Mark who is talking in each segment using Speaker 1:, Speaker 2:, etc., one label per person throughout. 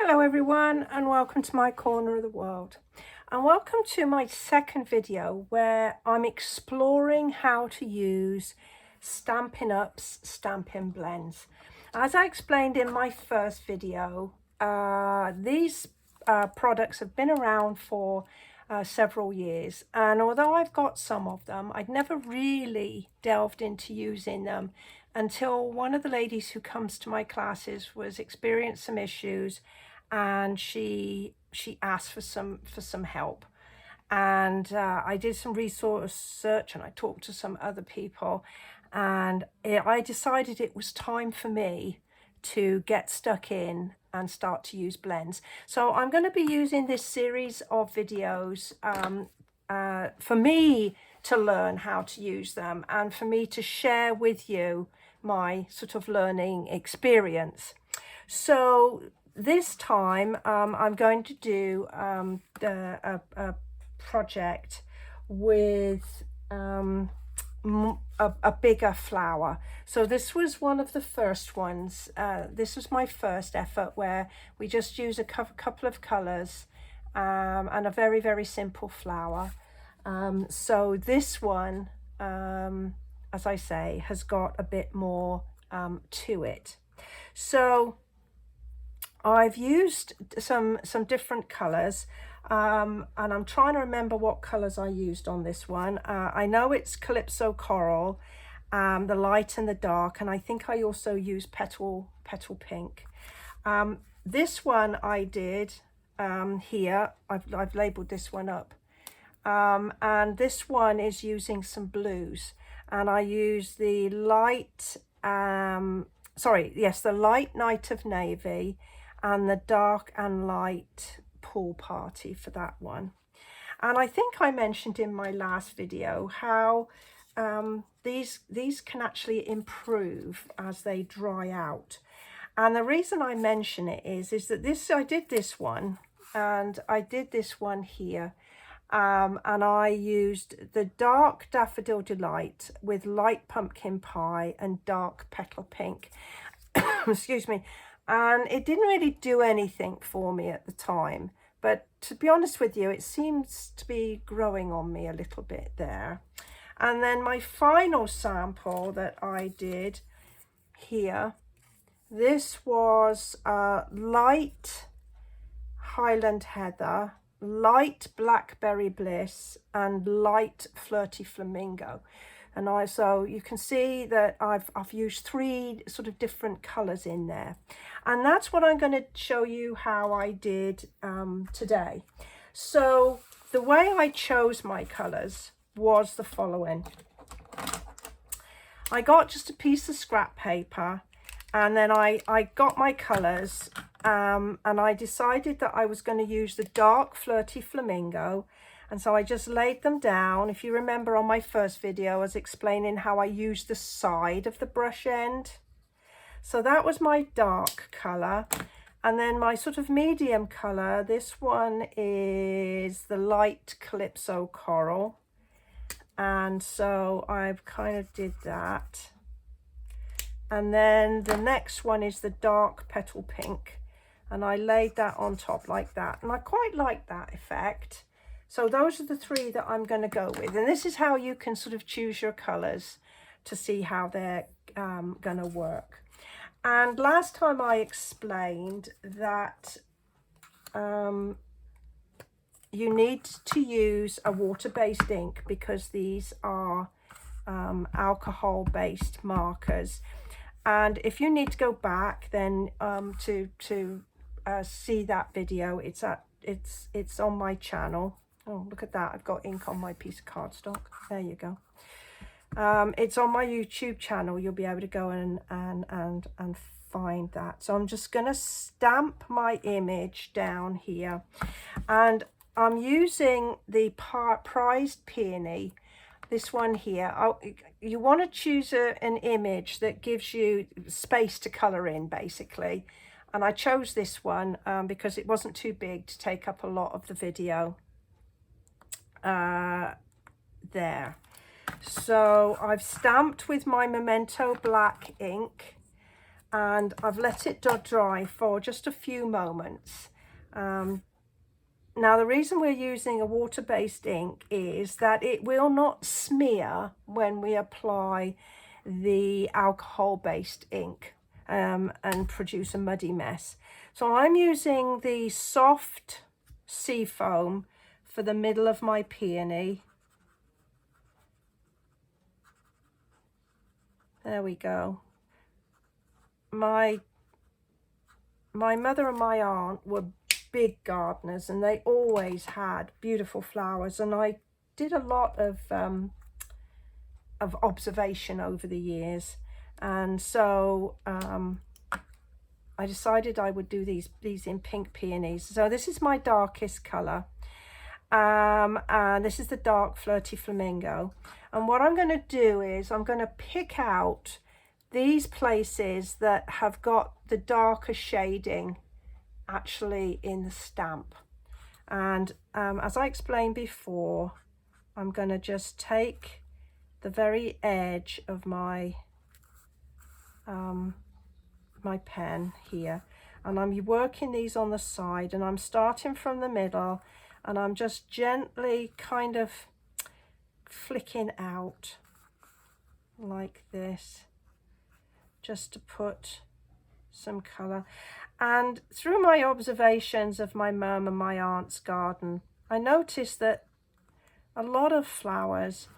Speaker 1: Hello everyone, and welcome to my corner of the world, and welcome to my second video where I'm exploring how to use Stampin' Up's Stampin' blends. As I explained in my first video, these products have been around for several years, and although I've got some of them, I'd never really delved into using them until one of the ladies who comes to my classes was experiencing some issues, and she asked for some help. And I did some research and I talked to some other people, and I decided it was time for me to get stuck in and start to use blends. So I'm going to be using this series of videos for me to learn how to use them and for me to share with you my sort of learning experience. So this time I'm going to do a project with a bigger flower. So this was one of the first ones. This was my first effort where we just use a couple of colors and a very, very simple flower. So this one, as I say, has got a bit more to it. So I've used some different colors, and I'm trying to remember what colors I used on this one. I know it's Calypso Coral, the light and the dark, and I think I also used Petal Pink. This one I did here, I've labeled this one up, and this one is using some blues, and I use the light, the light Night of Navy and the dark and light Pool Party for that one. And I think I mentioned in my last video how these can actually improve as they dry out. And the reason I mention it is that I did this one, and I did this one here, and I used the dark Daffodil Delight with light Pumpkin Pie and dark Petal Pink. Excuse me. And it didn't really do anything for me at the time, but to be honest with you, it seems to be growing on me a little bit there. And then my final sample that I did here, this was light Highland Heather, light Blackberry Bliss, and light Flirty Flamingo. And so you can see that I've used three sort of different colors in there, and that's what I'm going to show you how I did today. So the way I chose my colors was the following. I got just a piece of scrap paper, and then I got my colors, and I decided that I was going to use the dark Flirty Flamingo. And so I just laid them down. If you remember on my first video, I was explaining how I used the side of the brush end. So that was my dark color. And then my sort of medium color, this one is the light Calypso Coral. And so I've kind of did that. And then the next one is the dark Petal Pink. And I laid that on top like that. And I quite like that effect. So those are the three that I'm going to go with. And this is how you can sort of choose your colours to see how they're going to work. And last time I explained that you need to use a water-based ink because these are alcohol-based markers. And if you need to go back then to see that video, it's on my channel. Oh, look at that. I've got ink on my piece of cardstock. There you go. It's on my YouTube channel. You'll be able to go and find that. So I'm just going to stamp my image down here. And I'm using the Prized Peony, this one here. You want to choose an image that gives you space to colour in, basically. And I chose this one because it wasn't too big to take up a lot of the video. There. So I've stamped with my Memento black ink, and I've let it dry for just a few moments. Now the reason we're using a water-based ink is that it will not smear when we apply the alcohol-based ink and produce a muddy mess. So I'm using the soft sea foam for the middle of my peony. There we go. My mother and my aunt were big gardeners, and they always had beautiful flowers, and I did a lot of observation over the years, and so I decided I would do these in pink peonies. So this is my darkest color, and this is the dark Flirty Flamingo, and what I'm going to do is I'm going to pick out these places that have got the darker shading actually in the stamp. And as I explained before, I'm going to just take the very edge of my my pen here, and I'm working these on the side, and I'm starting from the middle, and I'm just gently kind of flicking out like this, just to put some colour. And through my observations of my mum and my aunt's garden, I noticed that a lot of flowers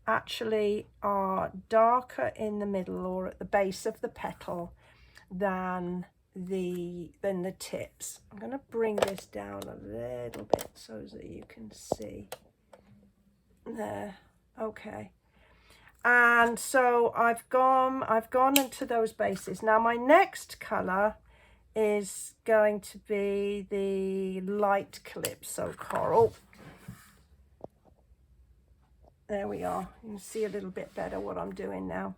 Speaker 1: actually are darker in the middle or at the base of the petal than the tips. I'm going to bring this down a little bit so that you can see. There, okay. And so I've gone into those bases. Now my next colour is going to be the light Calypso Coral. There we are. You can see a little bit better what I'm doing now.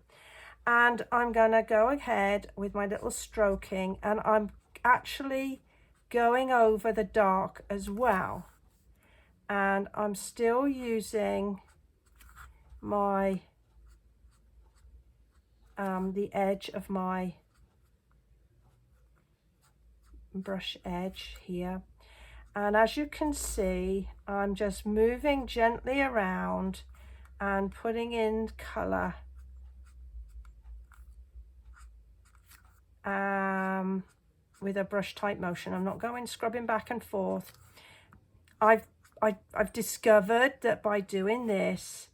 Speaker 1: And I'm going to go ahead with my little stroking, and I'm actually going over the dark as well. And I'm still using my the edge of my brush edge here, and as you can see, I'm just moving gently around and putting in colour with a brush type motion. I'm not going scrubbing back and forth. I've discovered that by doing this,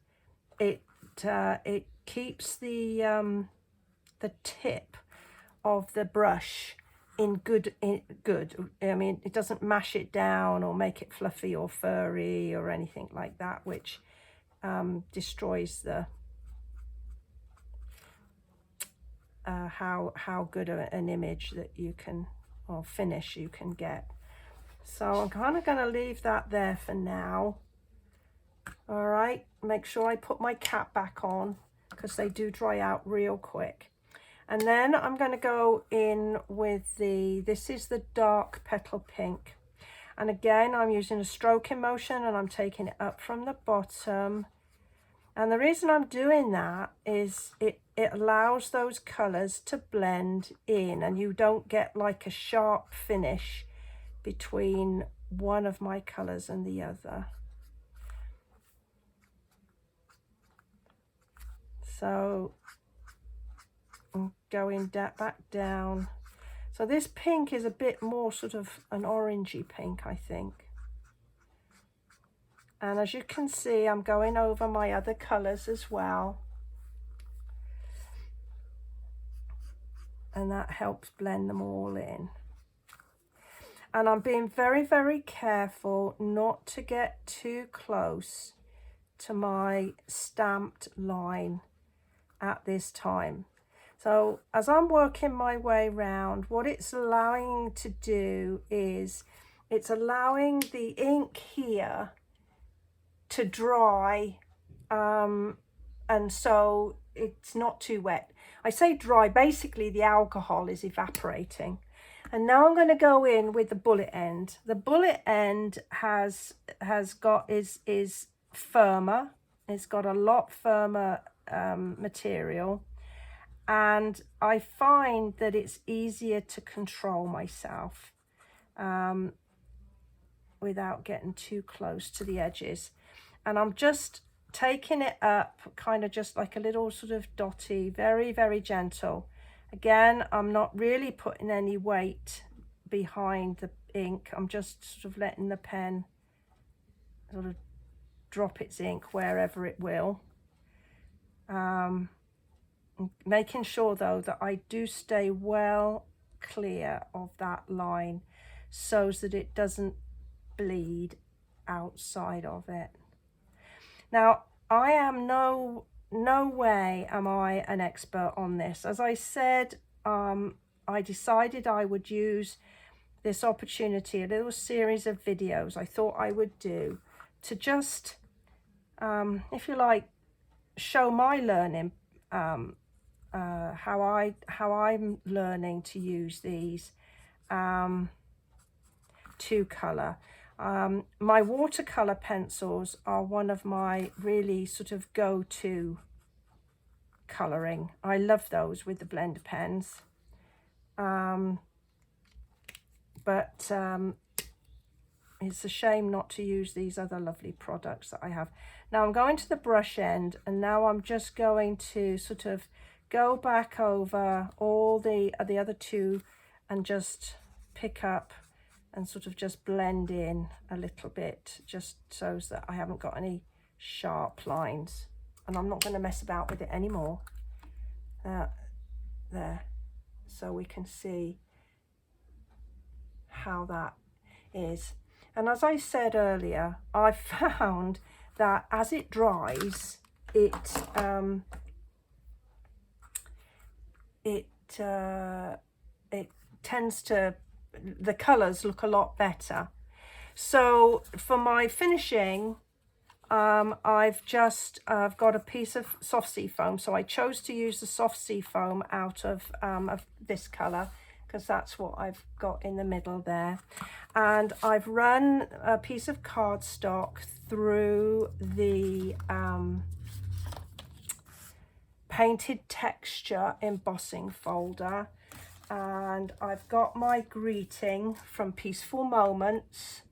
Speaker 1: it keeps the tip of the brush in good. I mean, it doesn't mash it down or make it fluffy or furry or anything like that, which destroys the how good an image that you can, or finish you can get. So I'm kind of going to leave that there for now. All right, make sure I put my cap back on because they do dry out real quick. And then I'm going to go in with this is the dark Petal Pink. And again, I'm using a stroking motion, and I'm taking it up from the bottom. And the reason I'm doing that is it allows those colours to blend in, and you don't get like a sharp finish between one of my colours and the other. So I'm going back down. So this pink is a bit more sort of an orangey pink, I think. And as you can see, I'm going over my other colours as well. And that helps blend them all in. And I'm being very, very careful not to get too close to my stamped line at this time. So as I'm working my way round, what it's allowing to do is it's allowing the ink here to dry, and so it's not too wet. I say dry, basically the alcohol is evaporating. And now I'm going to go in with the bullet end. The bullet end is firmer. It's got a lot firmer material, and I find that it's easier to control myself without getting too close to the edges. And I'm just taking it up kind of just like a little sort of dotty, very, very gentle. Again, I'm not really putting any weight behind the ink. I'm just sort of letting the pen sort of drop its ink wherever it will. Making sure though that I do stay well clear of that line so that it doesn't bleed outside of it. Now, I am no way am I an expert on this. As I said, I decided I would use this opportunity, a little series of videos I thought I would do to just, if you like, show my learning, how I'm learning to use these to colour. My watercolour pencils are one of my really sort of go-to colouring. I love those with the blender pens. But it's a shame not to use these other lovely products that I have. Now I'm going to the brush end, and now I'm just going to sort of go back over all the other two and just pick up and sort of just blend in a little bit, just so that I haven't got any sharp lines. And I'm not going to mess about with it anymore. There, so we can see how that is. And as I said earlier, I found that as it dries, it tends to, the colours look a lot better. So for my finishing, I've got a piece of soft sea foam. So I chose to use the soft sea foam out of this colour, because that's what I've got in the middle there. And I've run a piece of cardstock through the painted texture embossing folder, and I've got my greeting from Peaceful Moments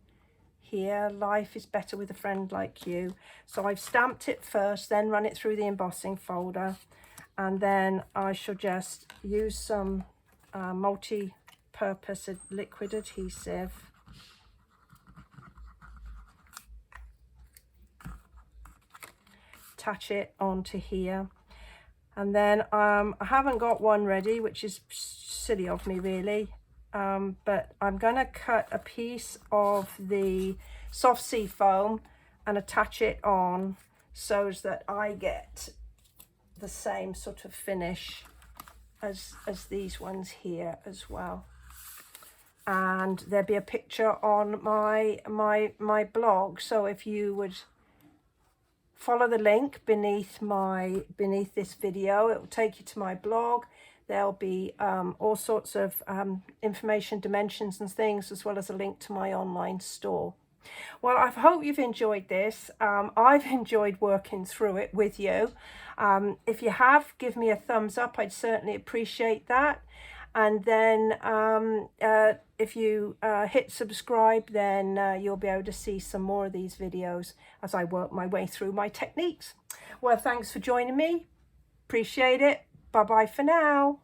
Speaker 1: here, life is better with a friend like you. So I've stamped it first, then run it through the embossing folder, and then I shall just use some multi-purpose liquid adhesive. Attach it onto here. And then I haven't got one ready, which is silly of me really, but I'm going to cut a piece of the soft sea foam and attach it on so that I get the same sort of finish as these ones here as well. And there'll be a picture on my blog, so if you would follow the link beneath this video, it will take you to my blog. There'll be all sorts of information, dimensions and things, as well as a link to my online store. Well, I hope you've enjoyed this. I've enjoyed working through it with you. If you have, give me a thumbs up. I'd certainly appreciate that. And then if you hit subscribe, then you'll be able to see some more of these videos as I work my way through my techniques. Well, thanks for joining me. Appreciate it. Bye-bye for now.